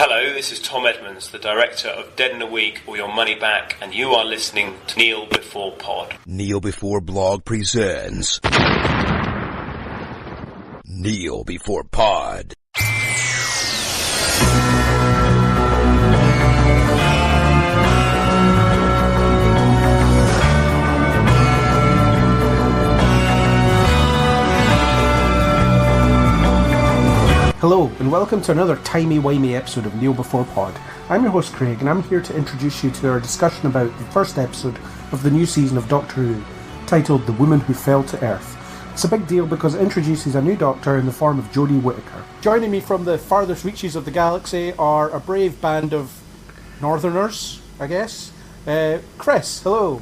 Hello, this is Tom Edmonds, the director of Dead in a Week or Your Money Back, and you are listening to Kneel Before Pod. Kneel Before Blog presents Kneel Before Pod. Hello, and welcome to another timey-wimey episode of Kneel Before Pod. I'm your host Craig, and I'm here to introduce you to our discussion about the first episode of the new season of Doctor Who, titled The Woman Who Fell to Earth. It's a big deal because it introduces a new Doctor in the form of Jodie Whittaker. Joining me from the farthest reaches of the galaxy are a brave band of Northerners, I guess. Chris, hello.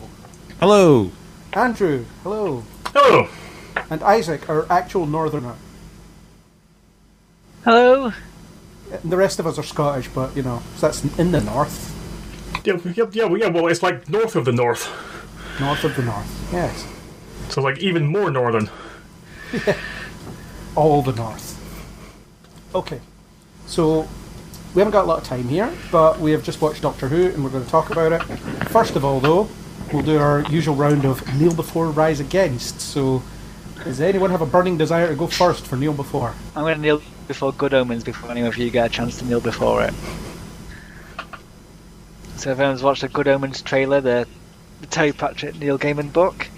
Hello. Andrew, hello. Hello. And Isaac, our actual Northerner. Hello. The rest of us are Scottish, but, you know, so that's in the north. Well, it's like north of the north. North of the north, yes. So, like, even more northern. Yeah. All the north. Okay. So, we haven't got a lot of time here, but we have just watched Doctor Who, and we're going to talk about it. First of all, though, we'll do our usual round of Kneel Before, Rise Against. So, does anyone have a burning desire to go first for Kneel Before? I'm going to kneel before Good Omens before any of you get a chance to kneel before it. So if anyone's watched the Good Omens trailer, the Terry Pratchett Neil Gaiman book,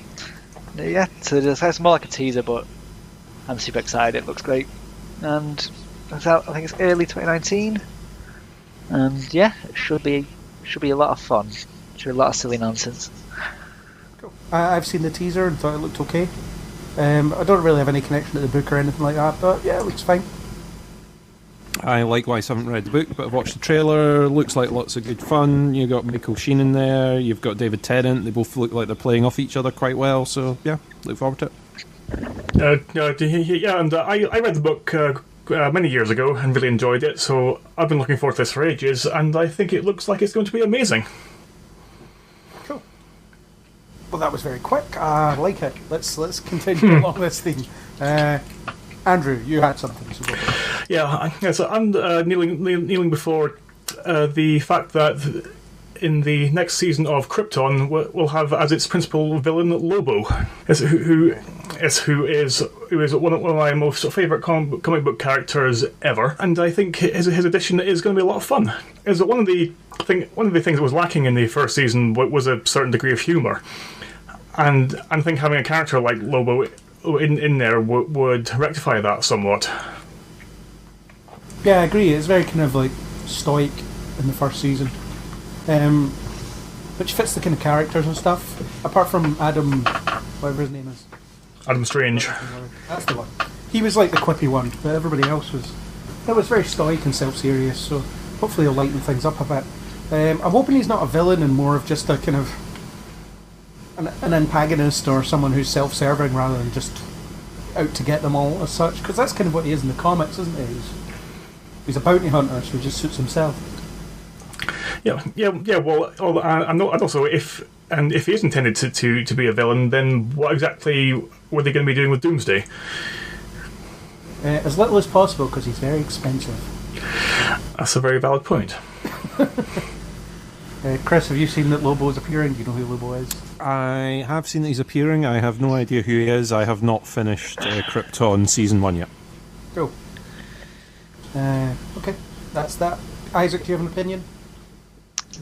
yeah, so it's more like a teaser, but I'm super excited. It looks great, and it's out. I think it's early 2019, and yeah, it should be a lot of fun. Should be a lot of silly nonsense. Cool. I've seen the teaser and thought it looked okay. I don't really have any connection to the book or anything like that, but yeah, it looks fine. I likewise haven't read the book, but I've watched the trailer. Looks like lots of good fun. You've got Michael Sheen in there. You've got David Tennant. They both look like they're playing off each other quite well. So yeah, look forward to it. And I read the book many years ago and really enjoyed it. So I've been looking forward to this for ages, and I think it looks like it's going to be amazing. Cool. Well, that was very quick. I like it. Let's continue along this theme. Andrew, you had something. So so I'm kneeling before the fact that in the next season of Krypton we'll have as its principal villain Lobo, who is one of my most favourite comic book characters ever, and I think his addition is going to be a lot of fun. Is one of the things that was lacking in the first season was a certain degree of humour, and I think having a character like Lobo in there would rectify that somewhat. Yeah, I agree. It's very kind of like stoic in the first season, which fits the kind of characters and stuff. Apart from Adam, whatever his name is, Adam Strange. That's the one. He was like the quippy one, but everybody else was very stoic and self-serious. So hopefully he'll lighten things up a bit. I'm hoping he's not a villain and more of just a kind of an antagonist or someone who's self-serving rather than just out to get them all as such, because that's kind of what he is in the comics, isn't he? He's a bounty hunter, so he just suits himself. Yeah. Well, and also if he is intended to be a villain, then what exactly were they going to be doing with Doomsday? As little as possible, because he's very expensive. That's a very valid point. Chris, have you seen that Lobo is appearing? Do you know who Lobo is? I have seen that he's appearing. I have no idea who he is. I have not finished Krypton Season 1 yet. Cool. Okay, that's that. Isaac, do you have an opinion?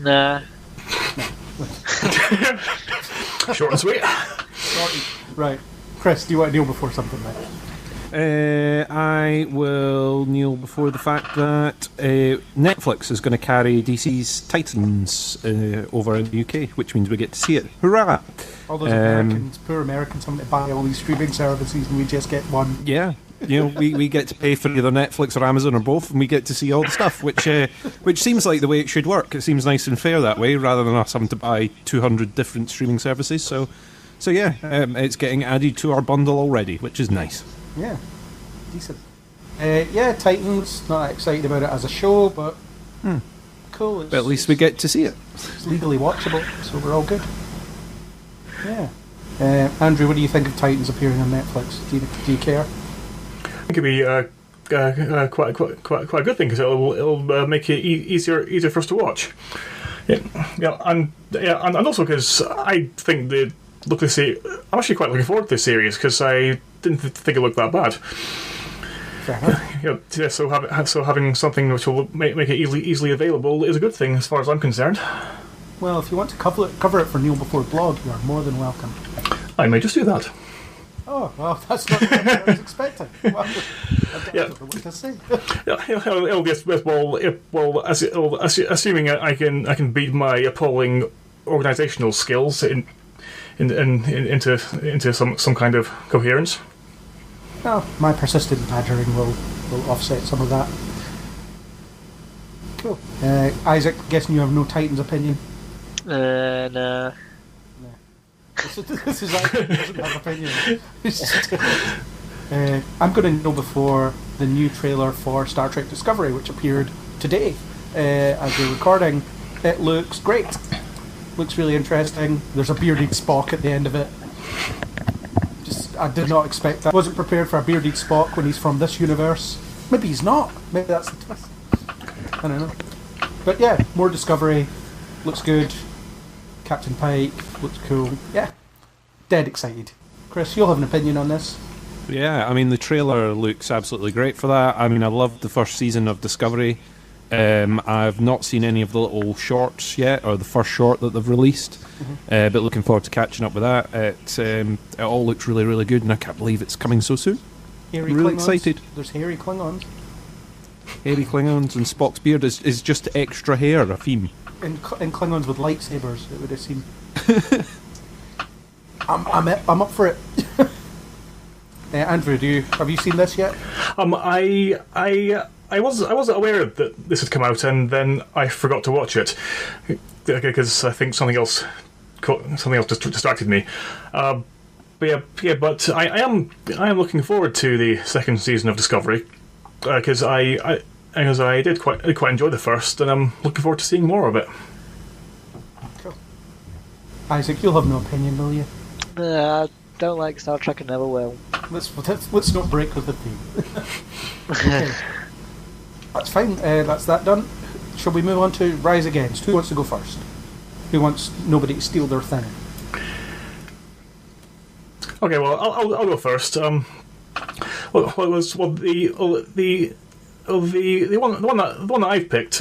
Nah. Short and sweet. Right. Chris, do you want to kneel before something like that? I will kneel before the fact that Netflix is going to carry DC's Titans over in the UK, which means we get to see it. Hurrah! All those Americans, poor Americans, having to buy all these streaming services, and we just get one. Yeah. You know, we get to pay for either Netflix or Amazon or both, and we get to see all the stuff, which seems like the way it should work. It seems nice and fair that way, rather than us having to buy 200 different streaming services. So yeah, it's getting added to our bundle already, which is nice. Yeah, decent. Yeah, Titans, not excited about it as a show, but cool. But at least we get to see it. It's legally watchable, so we're all good. Yeah. Andrew, what do you think of Titans appearing on Netflix? Do you care? I think it'd be quite a good thing because it'll make it easier for us to watch. And also because I think the look of the series, I'm actually quite looking forward to this series because I didn't think it looked that bad. So having something which will make it easily available is a good thing as far as I'm concerned. Well, if you want to cover it for Neil Before Blog, you are more than welcome. I may just do that. Oh, well, that's not what I was expecting. Well, I don't know what to say. It'll be assuming I can beat my appalling organisational skills into some kind of coherence. Well, my persistent badgering will offset some of that. Cool. Isaac, guessing you have no Titans opinion? No. This is Isaac doesn't have opinion. I'm going to know before the new trailer for Star Trek Discovery, which appeared today as we're recording. It looks great. Looks really interesting. There's a bearded Spock at the end of it. I did not expect that. I wasn't prepared for a bearded Spock when he's from this universe. Maybe he's not. Maybe that's the twist. I don't know. But yeah, more Discovery. Looks good. Captain Pike looks cool. Yeah. Dead excited. Chris, you'll have an opinion on this. Yeah, I mean, the trailer looks absolutely great for that. I mean, I loved the first season of Discovery. I've not seen any of the little shorts yet, or the first short that they've released, but looking forward to catching up with that. It all looks really, really good, and I can't believe it's coming so soon. Hairy really Klingons. excited. There's hairy Klingons. Hairy Klingons, and Spock's beard is just extra hair, a theme. And Klingons with lightsabers, it would have seemed. I'm up for it. Andrew, have you seen this yet? I wasn't aware that this had come out, and then I forgot to watch it because I think something else just distracted me. But I am looking forward to the second season of Discovery because I did quite enjoy the first, and I'm looking forward to seeing more of it. Cool. Isaac, you'll have no opinion, will you? I don't like Star Trek and never will. Let's not break with the theme. Okay. That's fine. That's that done. Shall we move on to Rise Against? Who wants to go first? Who wants nobody to steal their thing? Okay, well, I'll go first. The one that I've picked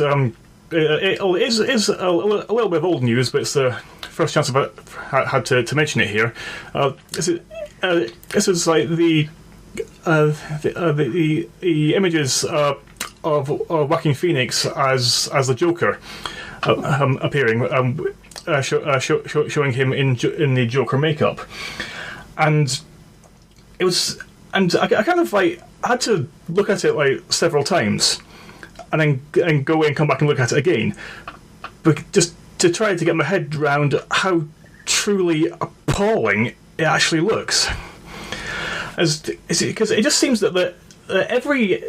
is a little bit of old news, but it's the first chance I've had to mention it here. This is like the images of Joaquin Phoenix as the Joker appearing, showing him in the Joker makeup, and it was, and I kind of like had to look at it like several times, and then go away and come back and look at it again, but just to try to get my head around how truly appalling it actually looks. Because it just seems that every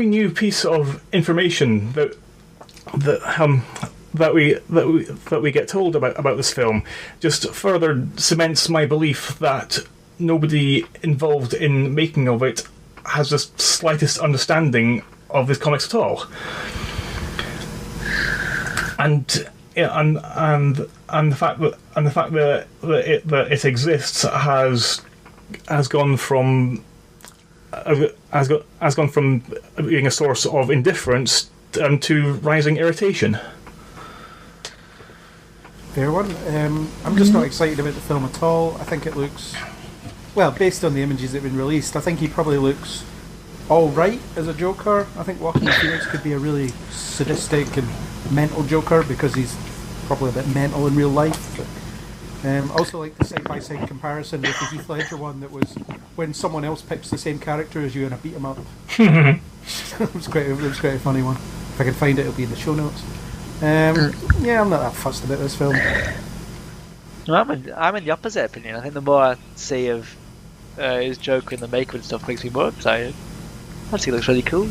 new piece of information that we get told about this film just further cements my belief that nobody involved in making of it has the slightest understanding of this comics at all. And the fact that it exists has gone from being a source of indifference to rising irritation. Fair one. I'm just not excited about the film at all. I think it looks, well, based on the images that have been released, I think he probably looks all right as a Joker. I think Joaquin Phoenix could be a really sadistic and mental Joker because he's probably a bit mental in real life. But, also like the side-by-side comparison with the Heath Ledger one that was when someone else picks the same character as you and I beat him up. It was quite a funny one. If I can find it, it'll be in the show notes. Yeah, I'm not that fussed about this film. No, I'm in the opposite opinion. I think the more I see of his Joker and the makeup and stuff makes me more excited. I think he looks really cool.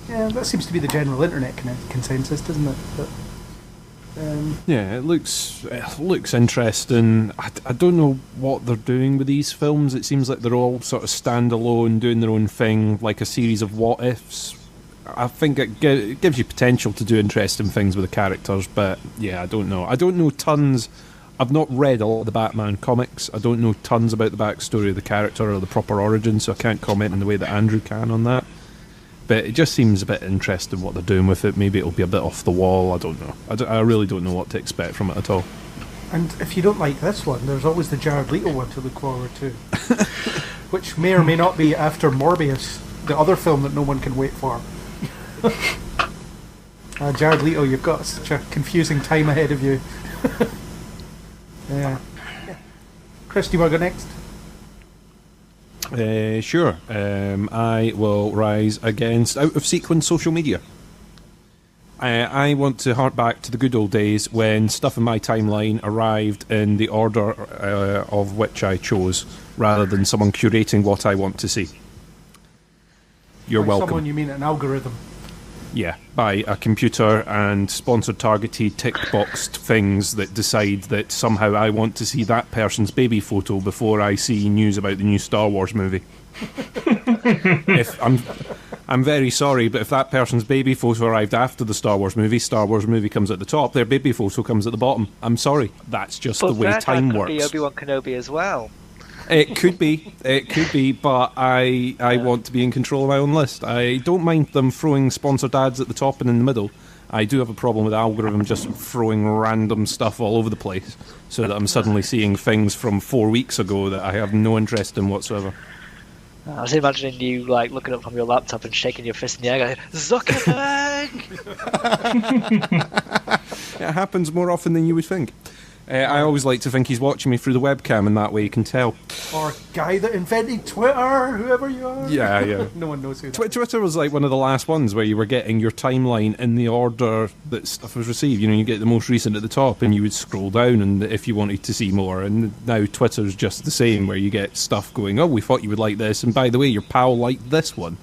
Yeah, that seems to be the general internet consensus, doesn't it? But Yeah, it looks interesting. I don't know what they're doing with these films. It seems like they're all sort of standalone, doing their own thing, like a series of what-ifs. I think it gives you potential to do interesting things with the characters, but yeah, I don't know. I don't know tons. I've not read a lot of the Batman comics. I don't know tons about the backstory of the character or the proper origin, so I can't comment in the way that Andrew can on that. But it just seems a bit interesting what they're doing with it. Maybe it'll be a bit off the wall. I don't know. I really don't know what to expect from it at all. And if you don't like this one, there's always the Jared Leto one to look forward to, which may or may not be after Morbius, the other film that no one can wait for. Jared Leto, you've got such a confusing time ahead of you. Yeah. Chris, do you want to go next? Sure. I will rise against out-of-sequence social media. I want to hark back to the good old days when stuff in my timeline arrived in the order of which I chose, rather than someone curating what I want to see. You're By welcome. Someone, you mean an algorithm? Yeah, by a computer and sponsored targeted tick-boxed things that decide that somehow I want to see that person's baby photo before I see news about the new Star Wars movie. If I'm very sorry, but if that person's baby photo arrived after the Star Wars movie comes at the top, their baby photo comes at the bottom. I'm sorry, that's just the way time works. But Obi-Wan Kenobi as well. It could be, but I want to be in control of my own list. I don't mind them throwing sponsored ads at the top and in the middle. I do have a problem with the algorithm just throwing random stuff all over the place, so that I'm suddenly seeing things from 4 weeks ago that I have no interest in whatsoever. I was imagining you like looking up from your laptop and shaking your fist in the air going, Zuckerberg! It happens more often than you would think. I always like to think he's watching me through the webcam, and that way you can tell. Or guy that invented Twitter, whoever you are. Yeah. No one knows who that is. Twitter was like one of the last ones where you were getting your timeline in the order that stuff was received. You know, you get the most recent at the top, and you would scroll down and if you wanted to see more. And now Twitter's just the same, where you get stuff going, oh, we thought you would like this, and by the way, your pal liked this one.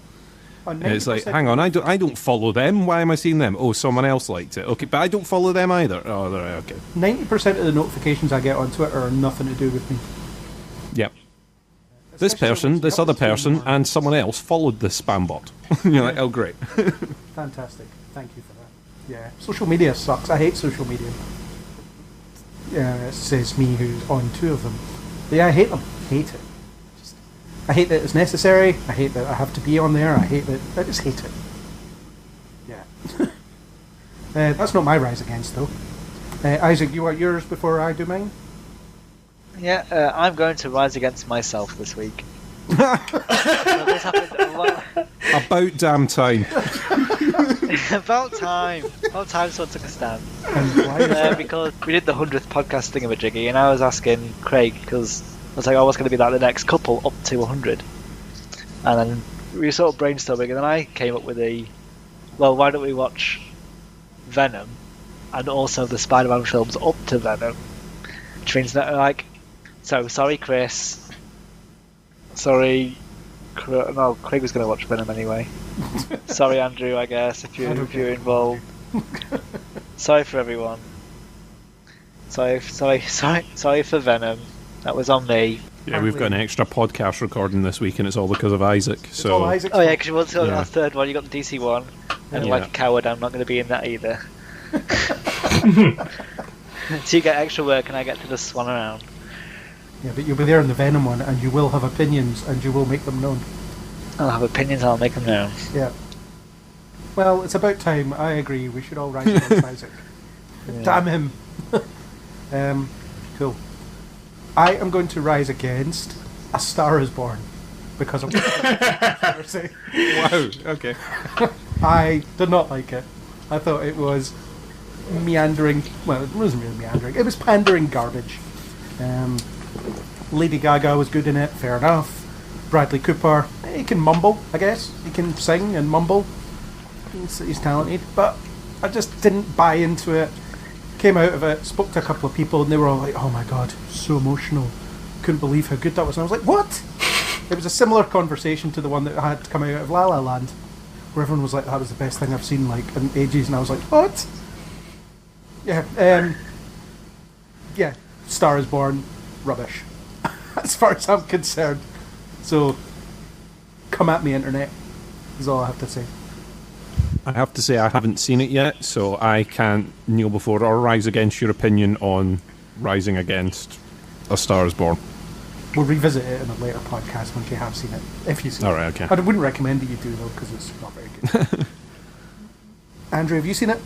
And it's like, hang on, I don't follow them. Why am I seeing them? Oh, someone else liked it. Okay, but I don't follow them either. Oh, okay. 90% of the notifications I get on Twitter are nothing to do with me. Yep. This person, this other person, and someone else followed this spam bot. You're like, oh, great. Fantastic. Thank you for that. Yeah. Social media sucks. I hate social media. Yeah, says me who's on two of them. But yeah, I hate them. Hate it. I hate that it's necessary. I hate that I have to be on there. I just hate it. Yeah. That's not my rise against, though. Isaac, you want yours before I do mine? Yeah, I'm going to rise against myself this week. So this happened a lot. About damn time. About time. About time someone took a stand. And why is that? Because we did the 100th podcast thingamajiggy, and I was asking Craig, because I was like, oh, what's going to be like the next couple up to 100? And then we were sort of brainstorming, and then I came up with well, why don't we watch Venom and also the Spider-Man films up to Venom? Which means that, like, so sorry, Chris. Sorry, no, Craig was going to watch Venom anyway. Sorry, Andrew, I guess, if you're involved. Sorry for everyone. Sorry for Venom. That was on me. Yeah, we've got an extra podcast recording this week, and it's all because of Isaac. So. All Isaac's Oh yeah, because you want to Yeah. our third one. You got the DC one, and Yeah. like a coward, I'm not going to be in that either. So you get extra work, and I get to just swan around. Yeah, but you'll be there in the Venom one, and you will have opinions, and you will make them known. I'll have opinions. I'll make them known. Yeah. Well, it's about time. I agree. We should all rise against Isaac. Yeah. Damn him. Cool. I am going to rise against A Star Is Born because of what Wow. Okay. I did not like it. I thought it was meandering. Well, it wasn't really meandering. It was pandering garbage. Lady Gaga was good in it. Fair enough. Bradley Cooper, he can mumble, I guess. He can sing and mumble. He's talented, but I just didn't buy into it. Came out of it, spoke to a couple of people, and they were all like, "Oh my god, so emotional! Couldn't believe how good that was." And I was like, "What?" It was a similar conversation to the one that had come out of La La Land, where everyone was like, "That was the best thing I've seen like in ages," and I was like, "What?" Yeah. Yeah. Star is Born, rubbish. As far as I'm concerned. So, come at me, internet. Is all I have to say. I have to say I haven't seen it yet, so I can't kneel before or rise against your opinion on rising against A Star is Born. We'll revisit it in a later podcast once you have seen it. If you see All it. right, okay. I wouldn't recommend that you do, though, because it's not very good. Andrew, have you seen it?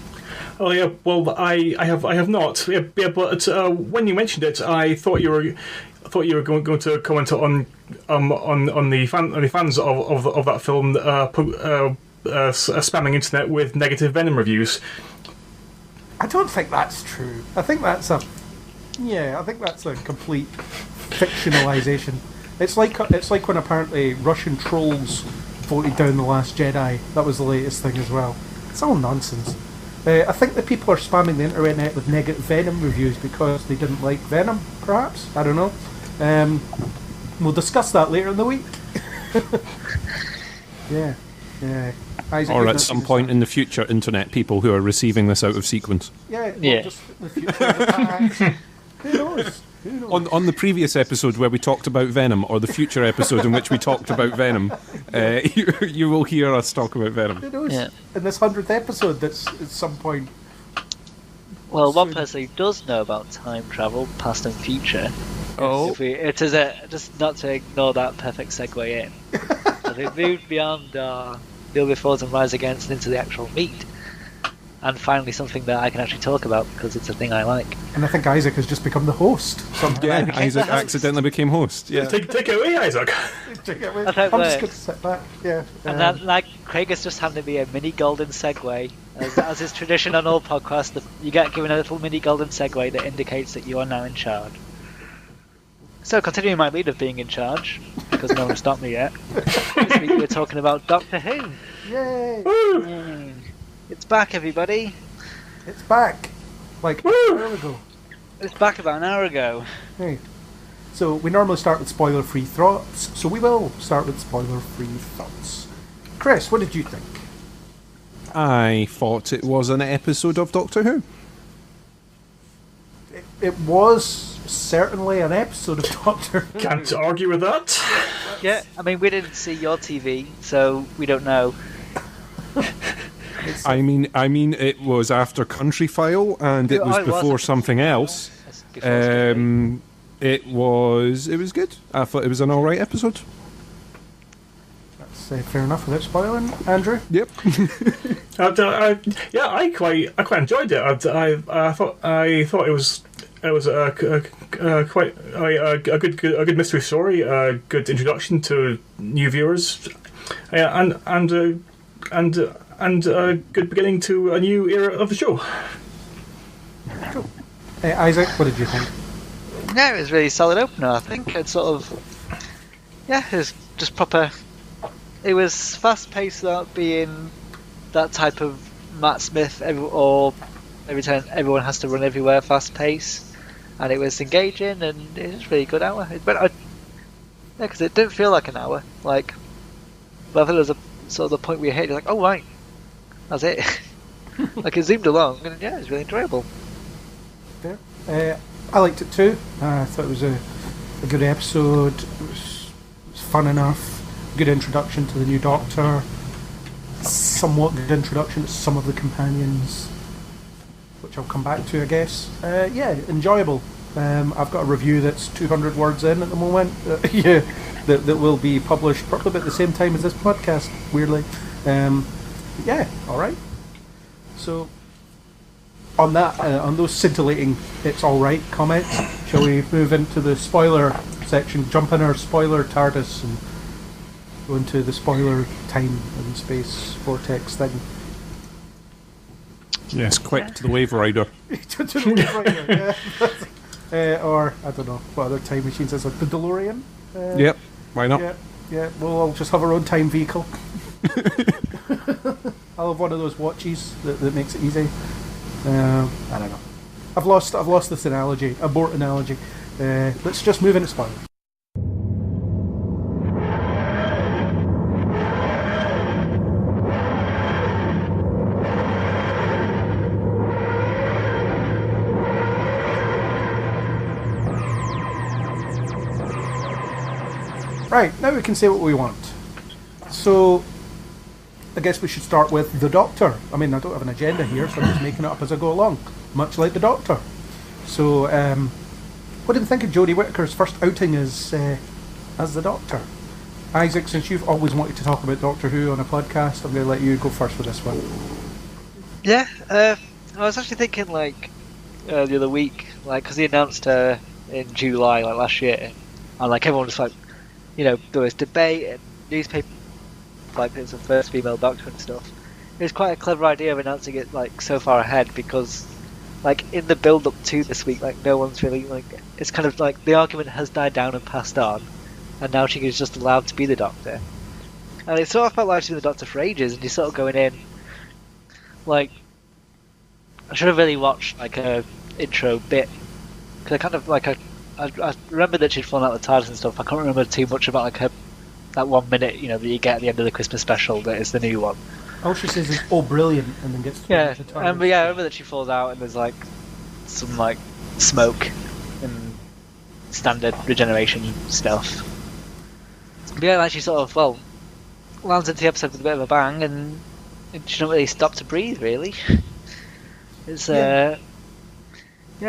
Oh yeah, well I have not. Yeah, but when you mentioned it, I thought you were going to comment on the fans of that film spamming internet with negative Venom reviews. I don't think that's true. I think that's a complete fictionalization. It's like when apparently Russian trolls voted down The Last Jedi. That was the latest thing as well. It's all nonsense. I think that people are spamming the internet with negative Venom reviews because they didn't like Venom, perhaps? I don't know. We'll discuss that later in the week. Yeah. Isaac, Or at some point in the future, internet people who are receiving this out of sequence. Yeah. Just the future, the past. Who knows? On the previous episode where we talked about Venom, or the future episode in which we talked about Venom, you will hear us talk about Venom. Who knows? Yeah. In this 100th episode, that's at some point. Well, one person who does know about time travel, past and future. Oh. It is just not to ignore that perfect segue in. So they've moved beyond Kneel Before and Rise Against into the actual meat. And finally something that I can actually talk about because it's a thing I like. And I think Isaac has just become the host. Yeah, Isaac accidentally became host. Yeah. Take it away, Isaac. I'm just going to sit back. Yeah. And then, like, Craig has just handed me a mini golden segue. As is tradition on all podcasts, you get given a little mini golden segue that indicates that you are now in charge. So, continuing my lead of being in charge, because no one stopped me yet, this week we're talking about Doctor Who. Yay! It's back, everybody. It's back. Like an hour ago. It's back about an hour ago. Hey. So we normally start with spoiler-free thoughts, so we will start with spoiler-free thoughts. Chris, what did you think? I thought it was an episode of Doctor Who. It was certainly an episode of Doctor Who. Can't argue with that. Yeah, I mean, we didn't see your TV, so we don't know. I mean, it was after Country File, and it was before something else. It was good. I thought it was an all right episode. That's fair enough without spoiling, Andrew. Yep. I quite enjoyed it. I thought it was quite a good mystery story, a good introduction to new viewers, and a good beginning to a new era of the show. Cool. Isaac, what did you think? Yeah, it was a really solid opener, I think. It's sort of... Yeah, it was just proper... It was fast-paced without being that type of Matt Smith, every time everyone has to run everywhere fast-paced. And it was engaging, and it was a really good hour. Because it didn't feel like an hour. Like, but I think there was a sort of the point where you hit, you're like, oh, right. That's it. Like, it zoomed along, and yeah, it was really enjoyable. Yeah. I liked it too. I thought it was a good episode. It was fun enough. Good introduction to the new Doctor. Somewhat good introduction to some of the companions, which I'll come back to, I guess. Yeah, enjoyable. I've got a review that's 200 words in at the moment. That will be published probably at the same time as this podcast, weirdly. Yeah, alright. So, on that, on those scintillating "it's alright" comments, shall we move into the spoiler section, jump in our spoiler TARDIS and go into the spoiler time and space vortex thing? Yes, quick to the Wave Rider. To the Wave Rider, yeah. Or, I don't know, what other time machines is it? The DeLorean? Yep, why not? Yeah, we'll all just have our own time vehicle. I'll have one of those watches that makes it easy. I don't know. I've lost this analogy, abort analogy. Let's just move into spoilers. Right, now we can say what we want. So, I guess we should start with the Doctor. I mean, I don't have an agenda here, so I'm just making it up as I go along, much like the Doctor. So, what did you think of Jodie Whittaker's first outing as the Doctor? Isaac, since you've always wanted to talk about Doctor Who on a podcast, I'm going to let you go first for this one. Yeah, I was actually thinking like the other week, like because he announced her in July, like last year, and like everyone was like, you know, there was debate and newspaper, like it's the first female Doctor and stuff. It was quite a clever idea of announcing it like so far ahead because, like in the build up to this week, like no one's really like it's kind of like the argument has died down and passed on, and now she is just allowed to be the Doctor. And it sort of felt like she's been the Doctor for ages, and you're sort of going in. Like, I should have really watched like a intro bit because I kind of like I remember that she'd fallen out of the TARDIS and stuff. I can't remember too much about like her that 1 minute, you know, that you get at the end of the Christmas special that is the new one. All she says is "oh brilliant" and then gets thrown into the TARDIS. But yeah, I remember that she falls out and there's like some like smoke and standard regeneration stuff. But yeah, like she sort of lands into the episode with a bit of a bang and she don't really stop to breathe, really. It's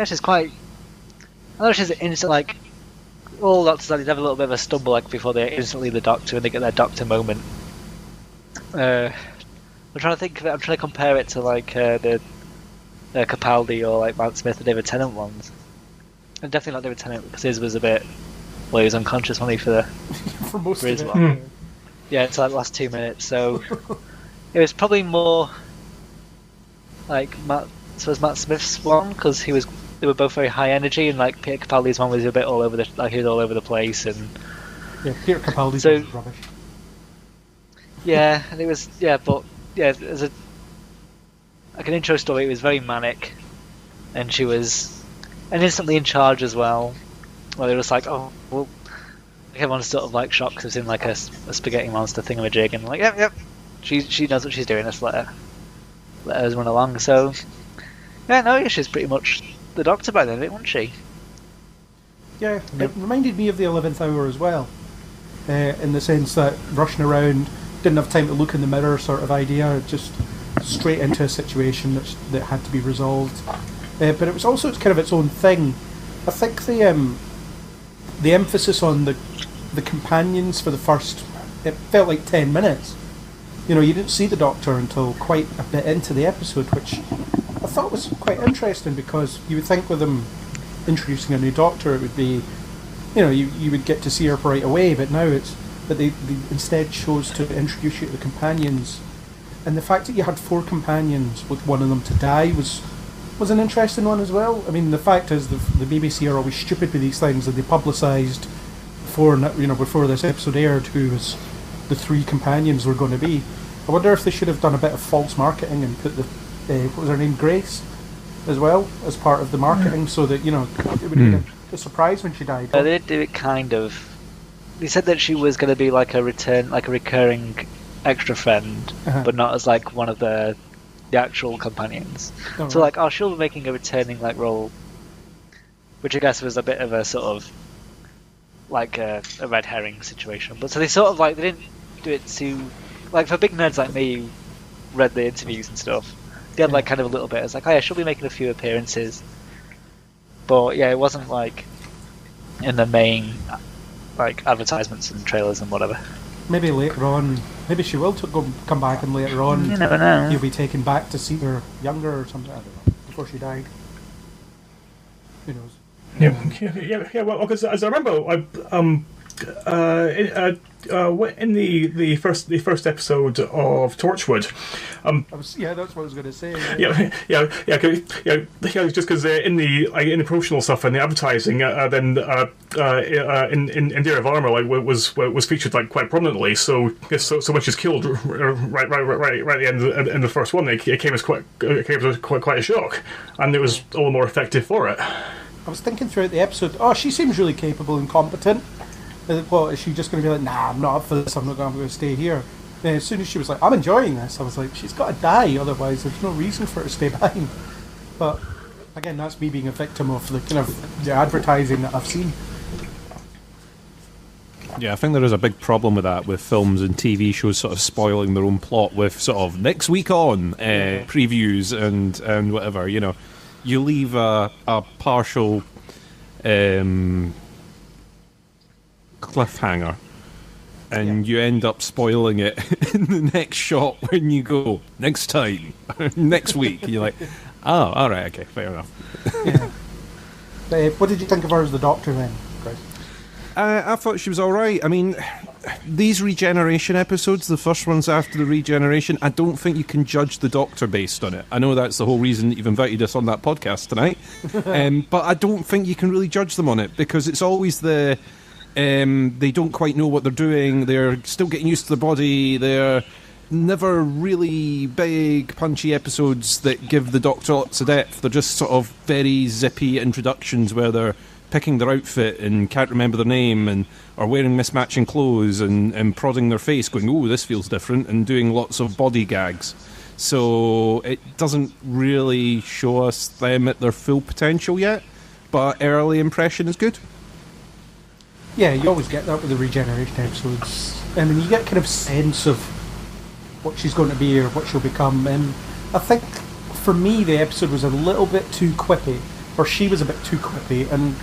she's quite. I know she's instant like all Doctors have a little bit of a stumble like before they're instantly the Doctor and they get their Doctor moment. I'm trying to think of it. I'm trying to compare it to like the Capaldi or like Matt Smith and David Tennant ones. And definitely not David Tennant because his was a bit. Well, he was unconscious only for for most of it. Yeah, it's like the last 2 minutes. So it was probably more like Matt Smith's one because they were both very high energy, and like Peter Capaldi's one was a bit all over the he was all over the place, and Peter Capaldi's one was rubbish. Yeah, and it was but as a like an intro story, it was very manic, and she was instantly in charge as well. Well, they were just like, oh well, like everyone's sort of like shocked because it's in like a spaghetti monster thingamajig, and like yep, she knows what she's doing. Let's let her run along. So yeah, she's pretty much the Doctor by then, wasn't she? Yeah, it reminded me of the 11th Hour as well, in the sense that rushing around, didn't have time to look in the mirror sort of idea, just straight into a situation that had to be resolved. But it was also kind of its own thing. I think the emphasis on the companions for the first, it felt like 10 minutes. You know, you didn't see the Doctor until quite a bit into the episode, which I thought was quite interesting because you would think with them introducing a new Doctor it would be, you know, you would get to see her right away, but now they instead chose to introduce you to the companions, and the fact that you had 4 companions with one of them to die was an interesting one as well. I mean, the fact is the BBC are always stupid with these things, and they publicised before this episode aired who was the 3 companions were going to be. I wonder if they should have done a bit of false marketing and put the what was her name, Grace, as well as part of the marketing, so that, you know, it would be a surprise when she died. They did do it kind of. They said that she was going to be like a recurring extra friend, but not as like one of the actual companions. Oh, so right. like, she'll be making a returning like role, which I guess was a bit of a sort of like a red herring situation. But so they sort of like they didn't do it to like for big nerds like me who read the interviews and stuff. They had like kind of a little bit. It's like, oh yeah, she'll be making a few appearances, but yeah, it wasn't like in the main like advertisements and trailers and whatever. Maybe later on, maybe she will come back, and later on, you never know. You'll be taken back to see her younger or something. I don't know, before she died. Who knows? Yeah. Well, because as I remember, in the first episode of Torchwood, that's what I was going to say. Just because in the promotional stuff and the advertising, then in Dear of Armour was featured like quite prominently. So when she's killed right at the end of the first one, it came as quite a shock, and it was all the more effective for it. I was thinking throughout the episode, she seems really capable and competent. Well, is she just going to be like, nah, I'm not up for this, I'm going to stay here? And as soon as she was like, I'm enjoying this, I was like, she's got to die, otherwise there's no reason for her to stay behind. But again, that's me being a victim of the kind of the advertising that I've seen. Yeah, I think there is a big problem with that, with films and TV shows sort of spoiling their own plot with sort of next week on previews and whatever. You know, you leave a partial cliffhanger, and you end up spoiling it in the next shot when you go next time, next week. You're like, oh, all right, okay, fair enough. Yeah. What did you think of her as the Doctor then, Chris? I thought she was all right. I mean, these regeneration episodes, the first ones after the regeneration, I don't think you can judge the Doctor based on it. I know that's the whole reason that you've invited us on that podcast tonight, but I don't think you can really judge them on it, because it's always they don't quite know what they're doing, they're still getting used to the body, they're never really big, punchy episodes that give the Doctor lots of depth. They're just sort of very zippy introductions where they're picking their outfit and can't remember their name, and are wearing mismatching clothes and prodding their face, going, "Oh, this feels different," and doing lots of body gags. So it doesn't really show us them at their full potential yet, but early impression is good. Yeah, you always get that with the regeneration episodes. I mean, you get kind of sense of what she's going to be or what she'll become. And I think, for me, the episode was a little bit too quippy, or she was a bit too quippy, and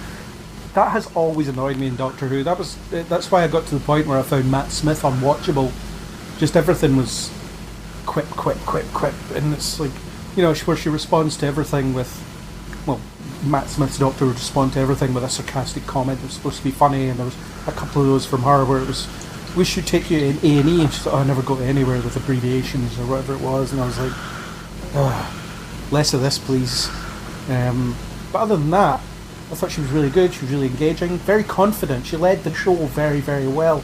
that has always annoyed me in Doctor Who. That's why I got to the point where I found Matt Smith unwatchable. Just everything was quip, quip, quip, quip, and it's like, you know, where she responds to everything with, well, Matt Smith's Doctor would respond to everything with a sarcastic comment that was supposed to be funny, and there was a couple of those from her where it was, "We should take you in A&E," and she's like, "Oh, I never go anywhere with abbreviations," or whatever it was, and I was like, less of this, please. But other than that, I thought she was really good, she was really engaging, very confident, she led the show very, very well.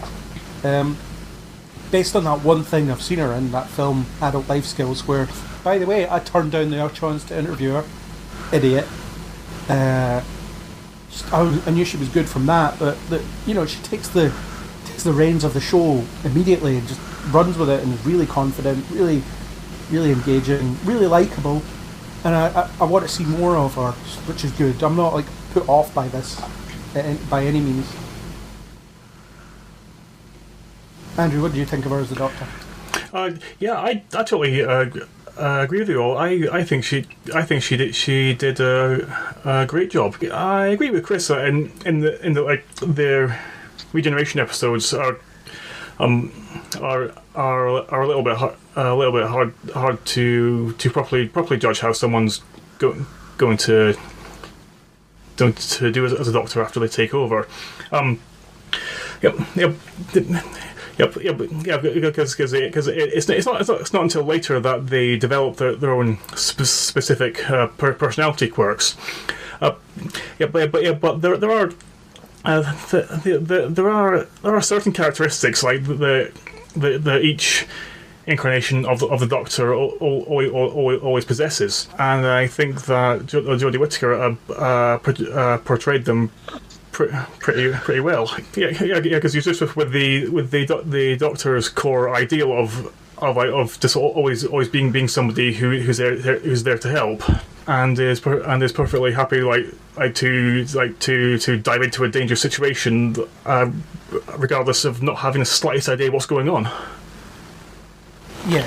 Based on that one thing I've seen her in, that film, Adult Life Skills, where, by the way, I turned down the chance to interview her, idiot. I knew she was good from that, but you know, she takes the reins of the show immediately and just runs with it, and is really confident, really, really engaging, really likeable, and I want to see more of her, which is good. I'm not like put off by this by any means. Andrew, what do you think of her as the Doctor? Yeah, I totally agree with you all. I think she did a great job. I agree with Chris in the like their regeneration episodes are a little bit hard to properly judge how someone's going to do as a Doctor after they take over. Because it's not until later that they develop their own specific personality quirks. But there are certain characteristics like the each incarnation of the Doctor always possesses, and I think that Jodie Whittaker portrayed them pretty well. Yeah, because you're just with the Doctor's core ideal of just always being somebody who's there to help, and is perfectly happy to dive into a dangerous situation, regardless of not having the slightest idea what's going on. Yeah,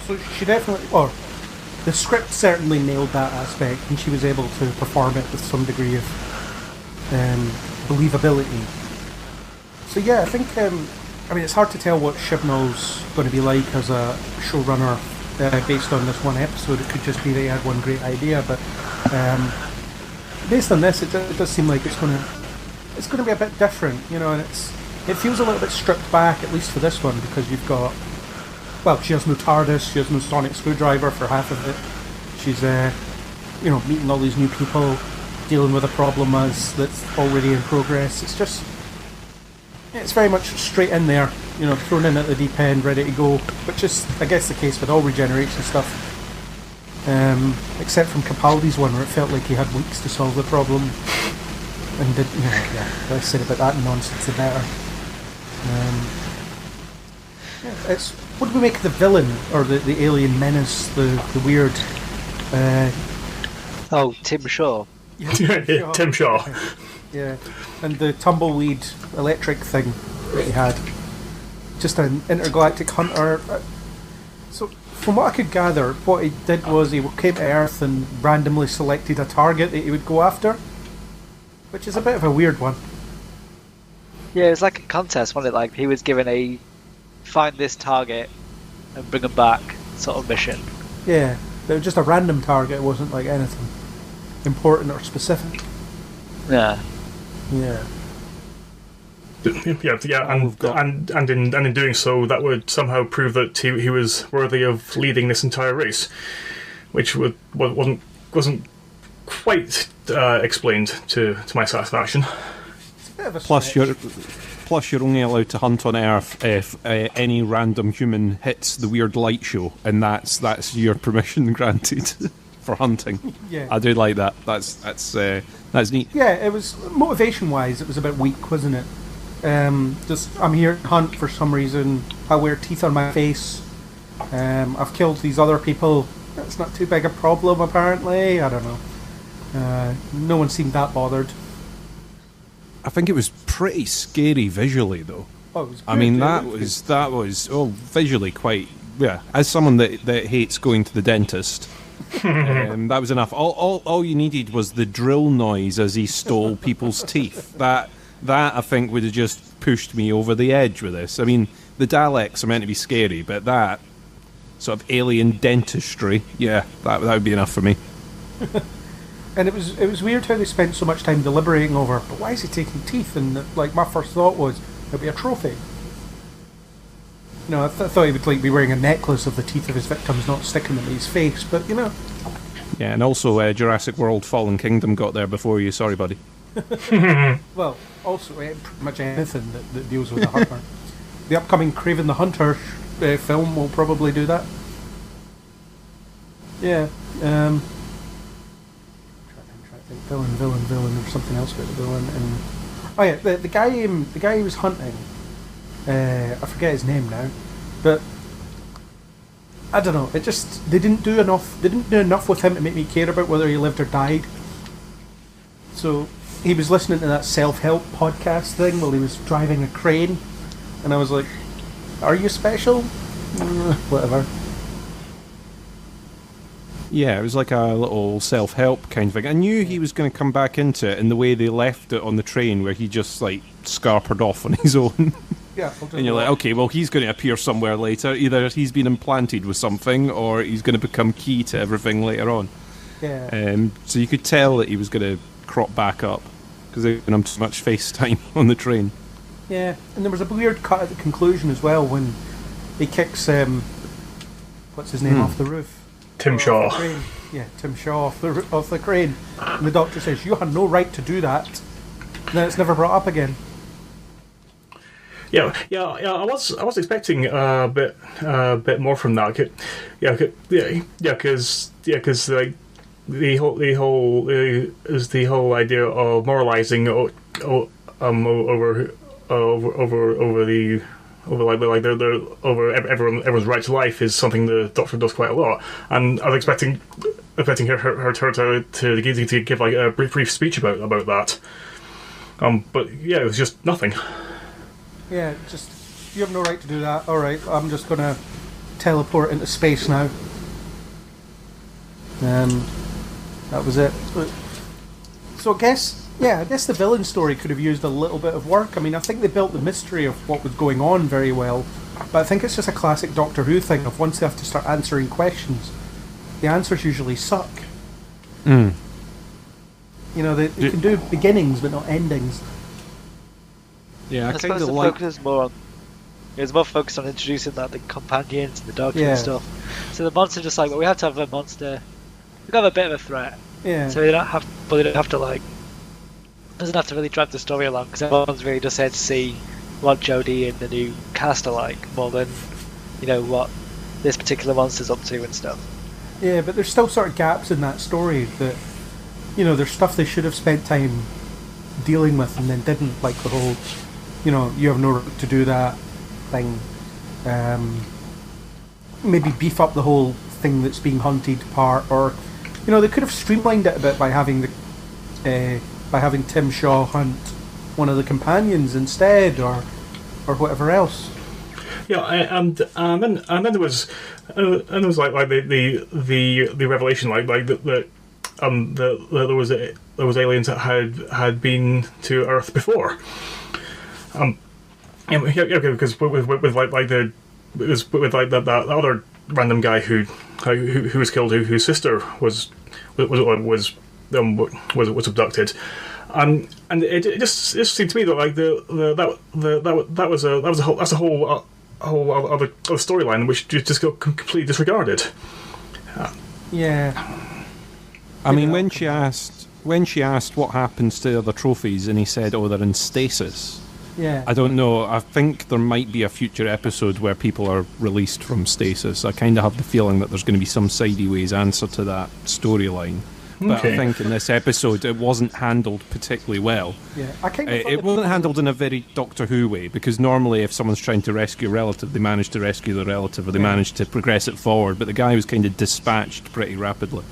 so she definitely, or the script certainly nailed that aspect, and she was able to perform it with some degree of believability. So yeah, I think I mean, it's hard to tell what Chibnall's going to be like as a showrunner based on this one episode. It could just be that he had one great idea, but based on this, it does seem like it's going to be a bit different, you know. And it feels a little bit stripped back, at least for this one, because you've got, well, she has no TARDIS, she has no sonic screwdriver for half of it. She's you know, meeting all these new people, dealing with a problem that's already in progress. It's very much straight in there, you know, thrown in at the deep end, ready to go, which is, I guess, the case with all regeneration stuff, except from Capaldi's one, where it felt like he had weeks to solve the problem, and did, you know, yeah, the less said about that nonsense, the better. It's, what do we make of the villain, or the alien menace, the weird... Tim Shaw. Tim Shaw. Yeah, and the tumbleweed electric thing that he had. Just an intergalactic hunter. So, from what I could gather, what he did was he came to Earth and randomly selected a target that he would go after, which is a bit of a weird one. Yeah, it was like a contest, wasn't it? Like he was given a find this target and bring them back sort of mission. Yeah, it was just a random target. It wasn't like anything important or specific. Yeah. Yeah. Yeah, and in doing so, that would somehow prove that he was worthy of leading this entire race, which wasn't quite explained to my satisfaction. Plus, you're only allowed to hunt on Earth if any random human hits the weird light show, and that's your permission granted for hunting. Yeah. I do like that. That's neat. Yeah, it was motivation-wise, it was a bit weak, wasn't it? Just I'm here to hunt for some reason. I wear teeth on my face. I've killed these other people. That's not too big a problem, apparently. I don't know. No one seemed that bothered. I think it was pretty scary visually, though. Oh, it was good, I mean, yeah, that was visually quite. Yeah, as someone that hates going to the dentist, that was enough. All you needed was the drill noise as he stole people's teeth. That I think would have just pushed me over the edge with this. I mean, the Daleks are meant to be scary, but that sort of alien dentistry, yeah, that would be enough for me. And it was weird how they spent so much time deliberating over, but why is he taking teeth? And like my first thought was, it'll be a trophy. I thought he would like be wearing a necklace of the teeth of his victims, not sticking them in his face. But Yeah, and also Jurassic World: Fallen Kingdom got there before you. Sorry, buddy. Well, also pretty much anything that deals with the hunter. The upcoming Craven the Hunter film will probably do that. Yeah. Trying to think. Villain, or something else about the villain. And oh yeah, the guy he was hunting. I forget his name now, but I don't know. It just they didn't do enough with him to make me care about whether he lived or died. So he was listening to that self-help podcast thing while he was driving a crane, and I was like, "Are you special?" Whatever. Yeah, it was like a little self-help kind of thing. I knew he was going to come back into it in the way they left it on the train, where he just like scarpered off on his own. Yeah, and you're like, okay, well, he's going to appear somewhere later. Either he's been implanted with something, or he's going to become key to everything later on. Yeah. So you could tell that he was going to crop back up because they've given him too much FaceTime on the train. Yeah, and there was a weird cut at the conclusion as well when he kicks what's his name off the roof. Tim Shaw. Yeah, Tim Shaw off the crane, and the doctor says you had no right to do that. And then it's never brought up again. Yeah. I was expecting a bit more from that. Because like the whole idea of moralizing over everyone's right to life is something the Doctor does quite a lot, and I was expecting her to give like a brief speech about that. But yeah, it was just nothing. Yeah, just you have no right to do that. All right, I'm just gonna teleport into space now. That was it. So I guess the villain story could have used a little bit of work. I mean, I think they built the mystery of what was going on very well, but I think it's just a classic Doctor Who thing of once they have to start answering questions, the answers usually suck. Mm. They can do beginnings but not endings. Yeah, I suppose the focus is more on. It was more focused on introducing the companions and the Doctor and stuff. So the monster just like, well, we have to have a monster. We have a bit of a threat. Yeah. So they don't have to like. Doesn't have to really drag the story along because everyone's really just here to see what Jodie and the new cast are like more than what this particular monster's up to and stuff. Yeah, but there's still sort of gaps in that story that there's stuff they should have spent time dealing with and then didn't, like the whole you have no right to do that thing. Maybe beef up the whole thing that's being hunted part, or they could have streamlined it a bit by having the by having Tim Shaw hunt one of the companions instead, or whatever else. Yeah, and then there was like the revelation like that there was aliens that had been to Earth before. Because with that other random guy who was killed, whose sister was abducted, and it just seemed to me that like that was a whole other storyline which just got completely disregarded. Yeah. I mean, when she asked what happens to the other trophies, and he said, "Oh, they're in stasis." Yeah. I don't know. I think there might be a future episode where people are released from stasis. I kind of have the feeling that there's going to be some sideways answer to that storyline. But Okay. I think in this episode it wasn't handled particularly well. Yeah. I kind of It wasn't handled in a very Doctor Who way, because normally if someone's trying to rescue a relative, they manage to rescue the relative, or they manage to progress it forward. But the guy was kind of dispatched pretty rapidly.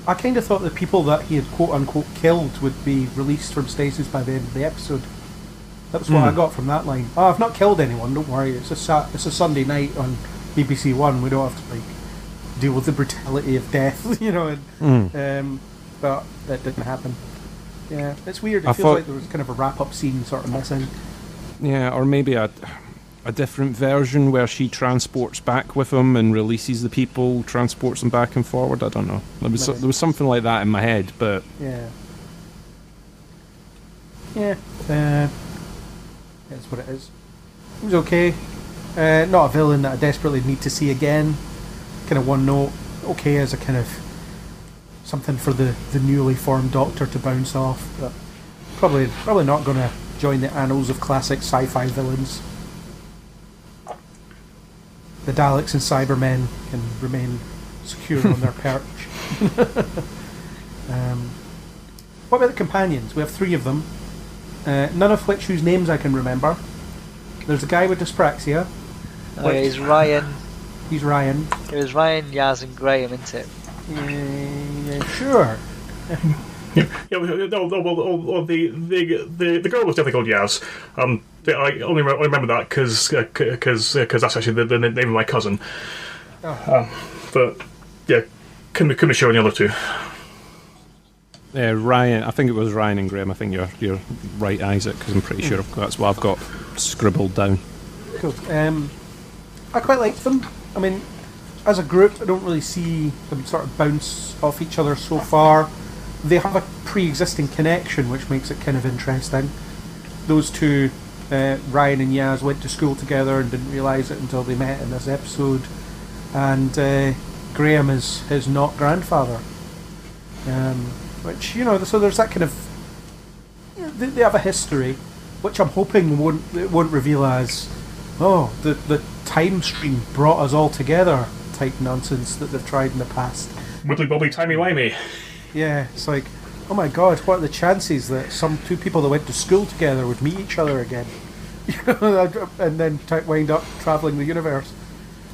I kind of thought the people that he had quote-unquote killed would be released from stasis by the end of the episode. That was what I got from that line. Oh, I've not killed anyone, don't worry. It's a Sunday night on BBC One. We don't have to, like, deal with the brutality of death, you know. But that didn't happen. Yeah, it's weird. It feels like there was kind of a wrap-up scene sort of missing. Yeah, or maybe a different version where she transports back with him and releases the people, transports them back and forward. I don't know. There was something like that in my head, but Yeah. That's what it is. It was okay. Not a villain that I desperately need to see again. Kind of one note. Okay as a kind of something for the newly formed Doctor to bounce off, but probably not going to join the annals of classic sci-fi villains. The Daleks and Cybermen can remain secure on their perch. What about the companions? We have 3 of them, none of whose names I can remember. There's a guy with dyspraxia. Oh, yeah, he's Ryan. He's Ryan. It was Ryan, Yaz, and Graham, isn't it? Sure. Yeah, the girl was definitely called Yaz. I only remember that because that's actually the name of my cousin. But yeah, couldn't be sure on the other 2. Ryan, I think it was Ryan and Graham. I think you're right, Isaac, because I'm pretty sure that's what I've got scribbled down. Cool. I quite like them. I mean, as a group, I don't really see them sort of bounce off each other so far. They have a pre-existing connection, which makes it kind of interesting. Those 2, Ryan and Yaz, went to school together and didn't realise it until they met in this episode. And Graham is his not grandfather. Which, you know, so there's that kind of... You know, they have a history, which I'm hoping it won't reveal as, oh, the time stream brought us all together type nonsense that they've tried in the past. Wibbly bobbly timey wimey. Yeah, it's like, oh my god, what are the chances that some 2 people that went to school together would meet each other again? And then wind up travelling the universe.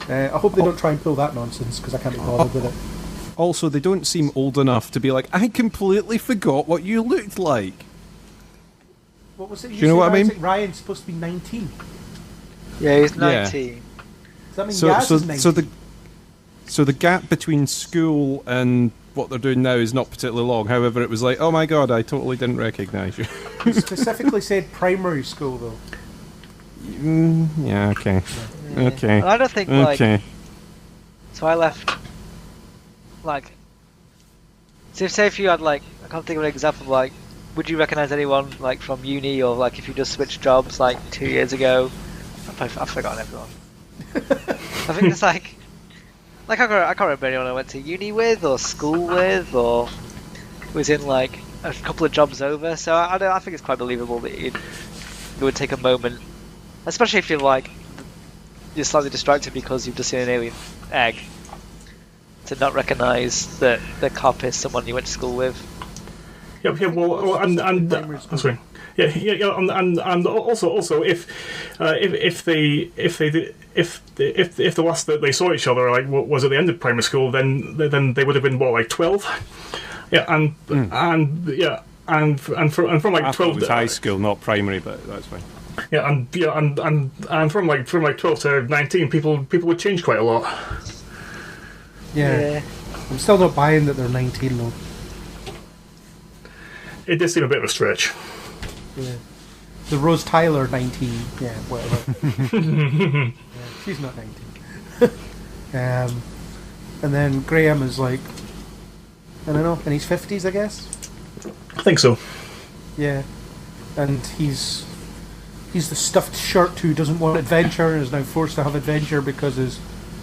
I hope they don't try and pull that nonsense, because I can't be bothered with it. Also, they don't seem old enough to be like, I completely forgot what you looked like. What was it? Do you know what I mean? Ryan's supposed to be 19. Yeah, he's 19. Does that mean Yaz is 19? So the gap between school and what they're doing now is not particularly long. However, it was like, oh my god, I totally didn't recognise you. You specifically said primary school, though. Yeah, okay. Yeah. Okay. And I don't think, okay. So I left, so say if you had, I can't think of an example, would you recognise anyone, from uni, or, if you just switched jobs, 2 years ago? I've forgotten everyone. I think it's, I can't remember anyone I went to uni with, or school with, or was in, a couple of jobs over, so I think it's quite believable that it would take a moment, especially if you're, you're slightly distracted because you've just seen an alien egg, to not recognise that the cop is someone you went to school with. Yeah. Well, and sorry. Yeah, and also if the last that they saw each other was at the end of primary school, then they would have been 12. Yeah, and from like I thought 12 it was high school, not primary, but that's fine. Yeah, and from like 12 to 19, people would change quite a lot. Yeah. I'm still not buying that they're 19 though. It did seem a bit of a stretch. Yeah. The Rose Tyler 19. Yeah, whatever. Yeah, she's not 19. And then Graham is like, I don't know, in his 50s, I guess. I think so. Yeah, and he's the stuffed shirt who doesn't want adventure and is now forced to have adventure because his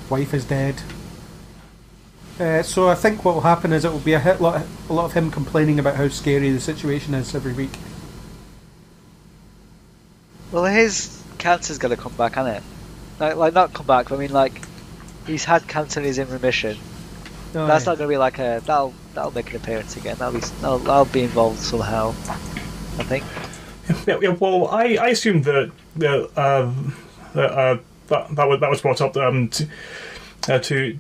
wife is dead. So I think what will happen is it will be a lot of him complaining about how scary the situation is every week. Well, his cancer's going to come back, hasn't it? Like not come back, but I mean, like, he's had cancer and he's in remission. Oh, That's yeah. not going to be like that'll make an appearance again. That'll be involved somehow, I think. Yeah, well, I assumed that was brought up to